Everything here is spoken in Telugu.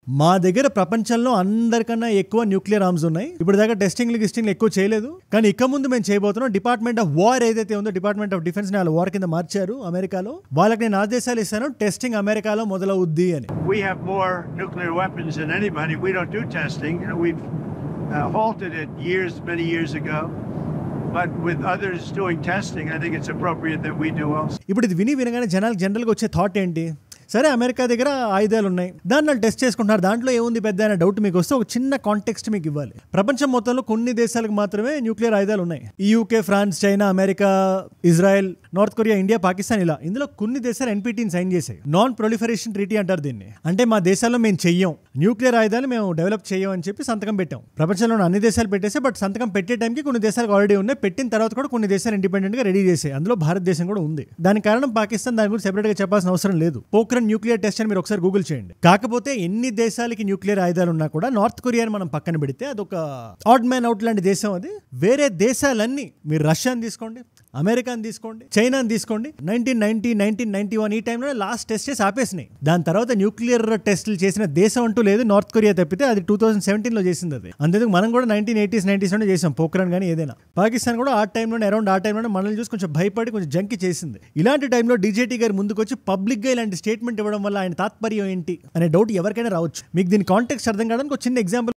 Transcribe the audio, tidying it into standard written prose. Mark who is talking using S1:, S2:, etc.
S1: మా దగ్గర ప్రపంచంలో అందరికన్నా ఎక్కువ న్యూక్లియర్ ఆర్మ్స్ ఉన్నాయి. ఇప్పుడు దాకా టెస్టింగ్లు ఎక్కువ చేయలేదు, కానీ ఇక ముందు మేము చేయబోతున్నాం. డిపార్ట్మెంట్ ఆఫ్ వార్ ఏదైతే ఉందో, డిపార్ట్మెంట్ ఆఫ్ డిఫెన్స్ ని వాళ్ళ వార్ కింద మార్చారు అమెరికాలో. వాళ్ళకి నేను ఆదేశాలు ఇస్తాను, టెస్టింగ్ అమెరికాలో మొదలవుద్ది అని.
S2: We have more nuclear weapons than anybody. We don't do testing. We've halted it many years ago. But with others doing testing, I think it's appropriate that we do also.
S1: ఇప్పుడు ఇది వినగానే జనరల్గా వచ్చే థాట్ ఏంటి? సరే, అమెరికా దగ్గర ఆయుధాలు ఉన్నాయి, దాన్ని టెస్ట్ చేసుకుంటున్నారు, దాంట్లో ఏముంది పెద్ద అనే డౌట్ మీకు వస్తే ఒక చిన్న కాంటెక్స్ట్ మీకు ఇవ్వాలి. ప్రపంచం మొత్తంలో కొన్ని దేశాలకు మాత్రమే న్యూక్లియర్ ఆయుధాలు ఉన్నాయి. UK, France, China, America, Israel, North Korea, India, Pakistan, ఇలా. ఇందులో కొన్ని దేశాలు ఎన్పిటిని సైన్ చేశాయి. నాన్ ప్రొలిఫరేషన్ ట్రీటీ అంటారు దీన్ని. అంటే మా దేశాల్లో మేము చెయ్యం, న్యూక్లియర్ ఆయుధాలు మేము డెవలప్ చేయం అని చెప్పి సంతకం పెట్టాం. ప్రపంచంలో అన్ని దేశాలు పెట్టేసి, బట్ సంతకం పెట్టే టైంకి కొన్ని దేశాలకు ఆల్రెడీ ఉన్నాయి. పెట్టిన తర్వాత కూడా కొన్ని దేశాలు ఇండిపెండెంట్ గా రెడీ చేసాయి. అందులో భారతదేశం కూడా ఉంది. దానికి కారణం పాకిస్తాన్. దాని గురించి సెపరేట్ గా చెప్పాల్సిన అవసరం లేదు. పోఖ్రాన్ న్యూక్లియర్ టెస్ట్ అని మీరు ఒకసారి గూగుల్ చేయండి. కాకపోతే ఎన్ని దేశాలకి న్యూక్లియర్ ఆయుధాలు ఉన్నా కూడా నార్త్ కొరియాని మనం పక్కన పెడితే అదొక ఆడ్ మ్యాన్ అవుట్ లాంటి దేశం. అది వేరే దేశాలన్నీ, మీరు రష్యాని తీసుకోండి, అమెరికాని తీసుకోండి, చైనాని తీసుకోండి, 1990, 1991 ఈ టైంలో లాస్ట్ టెస్ట్ చేసి ఆపేసినాయి. దాని తర్వాత న్యూక్లియర్ టెస్టులు చేసిన దేశం అంటూ లేదు, నార్త్ కొరియా తప్పితే. అది 2017లో చేసింది. అది అంతేందుకు మనం కూడా 1980s, 90s లోనే చేసాం పోఖ్రాన్ కానీ ఏదైనా. పాకిస్తాన్ కూడా అరౌండ్ ఆ టైంలోనే మనల్ని చూసి కొంచెం భయపడి కొంచెం జంకి చేసింది. ఇలాంటి టైంలో డీజేటీ గారు ముందుకు వచ్చి పబ్లిక్ గా ఇలాంటి స్టేట్మెంట్ ఇవ్వడం వల్ల ఆయన తాత్పర్యం ఏంటి అనే డౌట్ ఎవరికైనా రావచ్చు. మీకు దీని కాంటెక్స్ట్ అర్థం కావడానికి ఒక చిన్న ఎగ్జాంపుల్